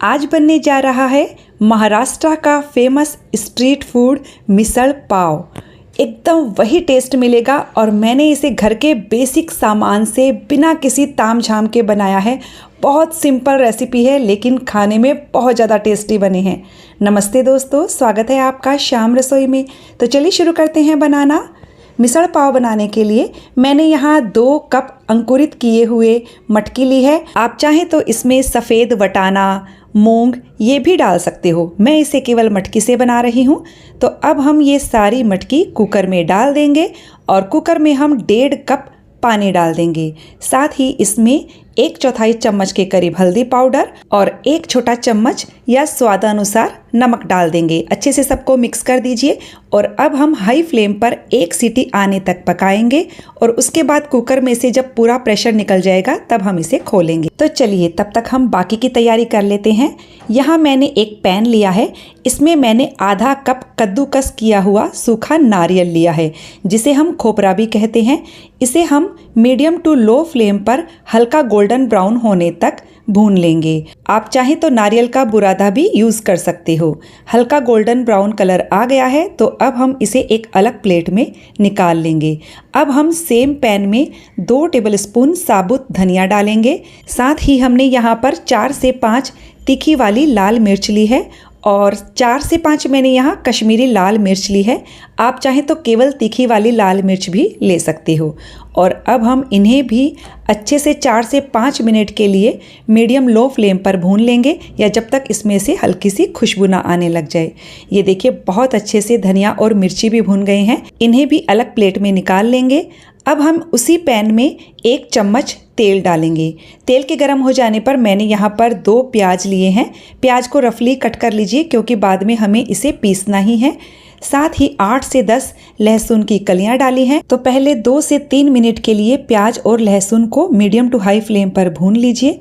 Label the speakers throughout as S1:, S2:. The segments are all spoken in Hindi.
S1: आज बनने जा रहा है महाराष्ट्र का famous street food misal pav. एकदम वही टेस्ट मिलेगा और मैंने इसे घर के बेसिक सामान से बिना किसी तामझाम के बनाया है। बहुत सिंपल रेसिपी है लेकिन खाने में बहुत ज़्यादा टेस्टी बने हैं। नमस्ते दोस्तों, स्वागत है आपका शाम रसोई में। तो चलिए शुरू करते हैं बनाना। मिसल पाव बनाने के लिए मैंने यहाँ 2 कप अंकुरित किए हुए मटकी ली है। आप चाहें तो इसमें सफ़ेद वटाना, मूंग ये भी डाल सकते हो। मैं इसे केवल मटकी से बना रही हूँ। तो अब हम ये सारी मटकी कुकर में डाल देंगे और कुकर में हम 1.5 कप पानी डाल देंगे। साथ ही इसमें 1/4 चम्मच के करीब हल्दी पाउडर और 1 छोटा चम्मच या स्वादानुसार नमक डाल देंगे। अच्छे से सबको मिक्स कर दीजिए और अब हम हाई फ्लेम पर 1 सीटी आने तक पकाएंगे और उसके बाद कुकर में से जब पूरा प्रेशर निकल जाएगा तब हम इसे खोलेंगे। तो चलिए तब तक हम बाकी की तैयारी कर लेते हैं। यहाँ मैंने एक पैन लिया है। इसमें मैंने आधा कप कद्दूकस किया हुआ सूखा नारियल लिया है, जिसे हम खोपरा भी कहते हैं। इसे हम मीडियम टू लो फ्लेम पर हल्का गोल्डन ब्राउन होने तक भून लेंगे। आप चाहें तो नारियल का बुरादा भी यूज़ कर सकते हो। हल्का गोल्डन ब्राउन कलर आ गया है तो अब हम इसे एक अलग प्लेट में निकाल लेंगे। अब हम सेम पैन में 2 टेबलस्पून साबुत धनिया डालेंगे। साथ ही हमने यहाँ पर 4 से 5 तीखी वाली लाल मिर्च ली है और 4 से 5 मैंने यहाँ कश्मीरी लाल मिर्च ली है। आप चाहें तो केवल तीखी वाली लाल मिर्च भी ले सकते हो। और अब हम इन्हें भी अच्छे से 4 से 5 मिनट के लिए मीडियम लो फ्लेम पर भून लेंगे, या जब तक इसमें से हल्की सी खुशबू ना आने लग जाए। ये देखिए बहुत अच्छे से धनिया और मिर्ची भी भून गए हैं। इन्हें भी अलग प्लेट में निकाल लेंगे। अब हम उसी पैन में 1 चम्मच तेल डालेंगे। तेल के गर्म हो जाने पर मैंने यहाँ पर 2 प्याज लिए हैं। प्याज को रफली कट कर लीजिए क्योंकि बाद में हमें इसे पीसना ही है। साथ ही 8 से 10 लहसुन की कलियां डाली हैं। तो पहले 2 से 3 मिनट के लिए प्याज और लहसुन को मीडियम टू हाई फ्लेम पर भून लीजिए।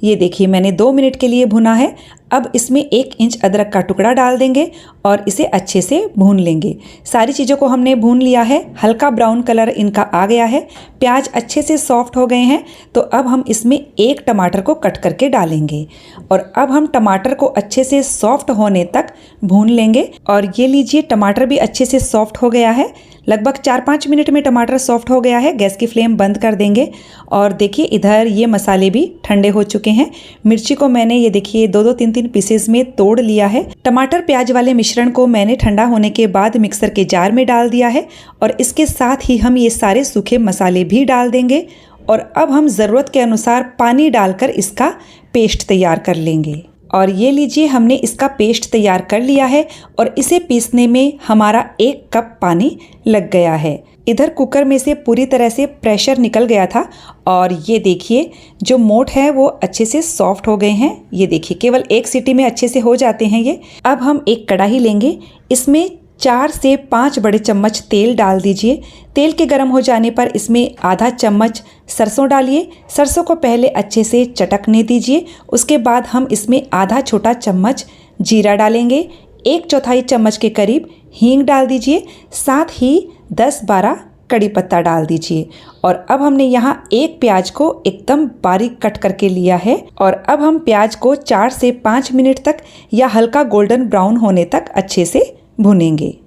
S1: ये देखिए मैंने 2 मिनट के लिए भुना है। अब इसमें 1 इंच अदरक का टुकड़ा डाल देंगे और इसे अच्छे से भून लेंगे। सारी चीज़ों को हमने भून लिया है। हल्का ब्राउन कलर इनका आ गया है। प्याज अच्छे से सॉफ्ट हो गए हैं। तो अब हम इसमें 1 टमाटर को कट करके डालेंगे और अब हम टमाटर को अच्छे से सॉफ्ट होने तक भून लेंगे। और ये लीजिए टमाटर भी अच्छे से सॉफ्ट हो गया है। लगभग 4-5 मिनट में टमाटर सॉफ्ट हो गया है। गैस की फ्लेम बंद कर देंगे और देखिए इधर ये मसाले भी ठंडे हो चुके हैं। मिर्ची को मैंने ये देखिए 2-2, 3-3 पीसेस में तोड़ लिया है। टमाटर प्याज वाले मिश्रण को मैंने ठंडा होने के बाद मिक्सर के जार में डाल दिया है और इसके साथ ही हम ये सारे सूखे मसाले भी डाल देंगे और अब हम ज़रूरत के अनुसार पानी डालकर इसका पेस्ट तैयार कर लेंगे। और ये लीजिए हमने इसका पेस्ट तैयार कर लिया है और इसे पीसने में हमारा 1 कप पानी लग गया है। इधर कुकर में से पूरी तरह से प्रेशर निकल गया था और ये देखिए जो मोठ है वो अच्छे से सॉफ्ट हो गए हैं। ये देखिए केवल 1 सीटी में अच्छे से हो जाते हैं ये। अब हम एक कढ़ाई लेंगे। इसमें 4 से 5 बड़े चम्मच तेल डाल दीजिए। तेल के गर्म हो जाने पर इसमें आधा चम्मच सरसों डालिए। सरसों को पहले अच्छे से चटकने दीजिए। उसके बाद हम इसमें आधा छोटा चम्मच जीरा डालेंगे। 1/4 चम्मच के करीब हींग डाल दीजिए। साथ ही 10-12 कड़ी पत्ता डाल दीजिए। और अब हमने यहाँ 1 प्याज को एकदम बारीक कट करके लिया है और अब हम प्याज को 4 से 5 मिनट तक या हल्का गोल्डन ब्राउन होने तक अच्छे से भुनेंगे।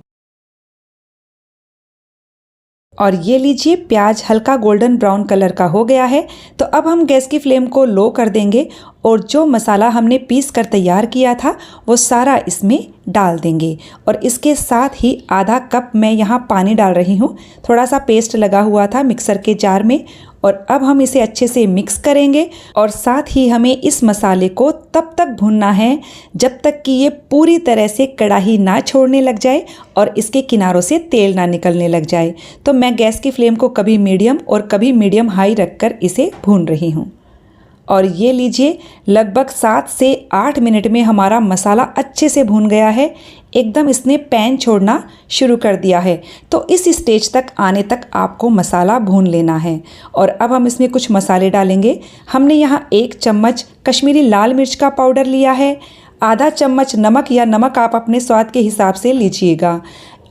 S1: और ये लीजिए प्याज हल्का गोल्डन ब्राउन कलर का हो गया है। तो अब हम गैस की फ्लेम को लो कर देंगे और जो मसाला हमने पीस कर तैयार किया था वो सारा इसमें डाल देंगे। और इसके साथ ही आधा कप मैं यहाँ पानी डाल रही हूँ। थोड़ा सा पेस्ट लगा हुआ था मिक्सर के जार में। और अब हम इसे अच्छे से मिक्स करेंगे और साथ ही हमें इस मसाले को तब तक भूनना है जब तक कि ये पूरी तरह से कढ़ाई ना छोड़ने लग जाए और इसके किनारों से तेल ना निकलने लग जाए। तो मैं गैस की फ्लेम को कभी मीडियम और कभी मीडियम हाई रखकर इसे भून रही हूँ। और ये लीजिए लगभग 7 से 8 मिनट में हमारा मसाला अच्छे से भून गया है। एकदम इसने पैन छोड़ना शुरू कर दिया है। तो इस स्टेज तक आने तक आपको मसाला भून लेना है। और अब हम इसमें कुछ मसाले डालेंगे। हमने यहाँ 1 चम्मच कश्मीरी लाल मिर्च का पाउडर लिया है। आधा चम्मच नमक या नमक आप अपने स्वाद के हिसाब से लीजिएगा।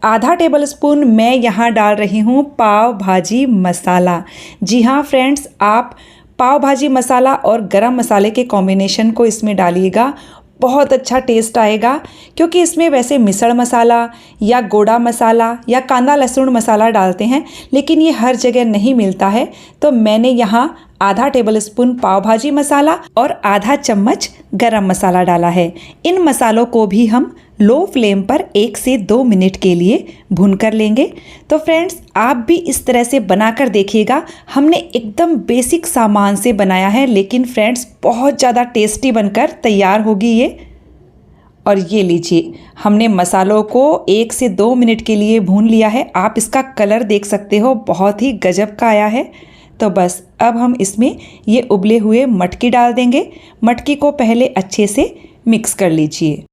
S1: आधा टेबलस्पून मैं यहाँ डाल रही हूँ पाव भाजी मसाला। जी हाँ फ्रेंड्स, आप पाव भाजी मसाला और गरम मसाले के कॉम्बिनेशन को इसमें डालिएगा। बहुत अच्छा टेस्ट आएगा, क्योंकि इसमें वैसे मिसल मसाला या गोड़ा मसाला या कांदा लहसुन मसाला डालते हैं, लेकिन ये हर जगह नहीं मिलता है। तो मैंने यहाँ आधा टेबलस्पून पाव भाजी मसाला और आधा चम्मच गरम मसाला डाला है। इन मसालों को भी हम लो फ्लेम पर 1 से 2 मिनट के लिए भून कर लेंगे। तो फ्रेंड्स, आप भी इस तरह से बनाकर देखिएगा। हमने एकदम बेसिक सामान से बनाया है, लेकिन फ्रेंड्स बहुत ज़्यादा टेस्टी बनकर तैयार होगी ये। और ये लीजिए, हमने मसालों को 1 से 2 मिनट के लिए भून लिया है। आप इसका कलर देख सकते हो, बहुत ही गजब का आया है। तो बस अब हम इसमें ये उबले हुए मटकी डाल देंगे। मटकी को पहले अच्छे से मिक्स कर लीजिए।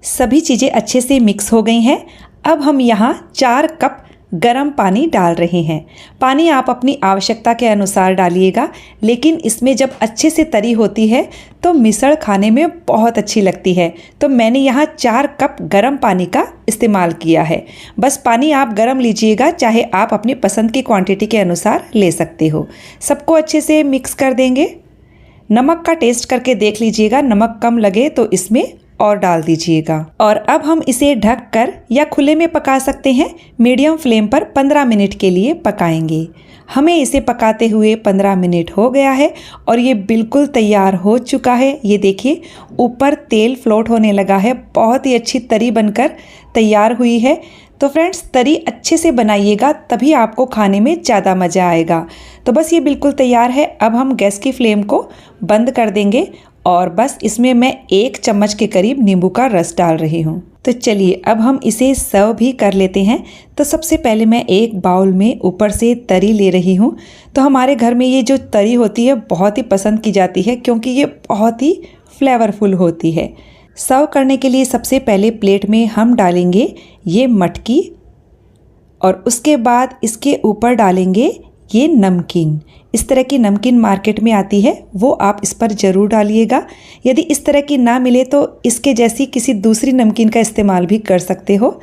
S1: सभी चीज़ें अच्छे से मिक्स हो गई हैं। अब हम यहाँ 4 कप गरम पानी डाल रहे हैं। पानी आप अपनी आवश्यकता के अनुसार डालिएगा, लेकिन इसमें जब अच्छे से तरी होती है तो मिसल खाने में बहुत अच्छी लगती है। तो मैंने यहाँ 4 कप गरम पानी का इस्तेमाल किया है। बस पानी आप गरम लीजिएगा, चाहे आप अपनी पसंद की क्वांटिटी के अनुसार ले सकते हो। सबको अच्छे से मिक्स कर देंगे। नमक का टेस्ट करके देख लीजिएगा, नमक कम लगे तो इसमें और डाल दीजिएगा। और अब हम इसे ढककर या खुले में पका सकते हैं। मीडियम फ्लेम पर 15 मिनट के लिए पकाएंगे। हमें इसे पकाते हुए 15 मिनट हो गया है और ये बिल्कुल तैयार हो चुका है। ये देखिए, ऊपर तेल फ्लोट होने लगा है। बहुत ही अच्छी तरी बनकर तैयार हुई है। तो फ्रेंड्स, तरी अच्छे से बनाइएगा, तभी आपको खाने में ज़्यादा मज़ा आएगा। तो बस ये बिल्कुल तैयार है। अब हम गैस की फ्लेम को बंद कर देंगे और बस इसमें मैं 1 चम्मच के करीब नींबू का रस डाल रही हूँ। तो चलिए अब हम इसे सर्व भी कर लेते हैं। तो सबसे पहले मैं एक बाउल में ऊपर से तरी ले रही हूँ। तो हमारे घर में ये जो तरी होती है बहुत ही पसंद की जाती है, क्योंकि ये बहुत ही फ्लेवरफुल होती है। सर्व करने के लिए सबसे पहले प्लेट में हम डालेंगे ये मटकी और उसके बाद इसके ऊपर डालेंगे ये नमकीन। इस तरह की नमकीन मार्केट में आती है, वो आप इस पर ज़रूर डालिएगा। यदि इस तरह की ना मिले तो इसके जैसी किसी दूसरी नमकीन का इस्तेमाल भी कर सकते हो।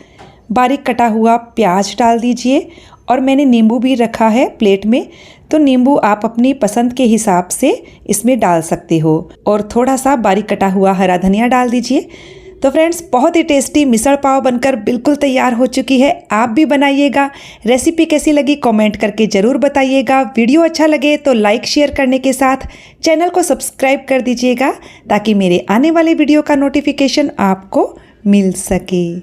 S1: बारीक कटा हुआ प्याज डाल दीजिए और मैंने नींबू भी रखा है प्लेट में, तो नींबू आप अपनी पसंद के हिसाब से इसमें डाल सकते हो। और थोड़ा सा बारीक कटा हुआ हरा धनिया डाल दीजिए। तो फ्रेंड्स, बहुत ही टेस्टी मिसल पाव बनकर बिल्कुल तैयार हो चुकी है। आप भी बनाइएगा। रेसिपी कैसी लगी कमेंट करके ज़रूर बताइएगा। वीडियो अच्छा लगे तो लाइक शेयर करने के साथ चैनल को सब्सक्राइब कर दीजिएगा, ताकि मेरे आने वाले वीडियो का नोटिफिकेशन आपको मिल सके।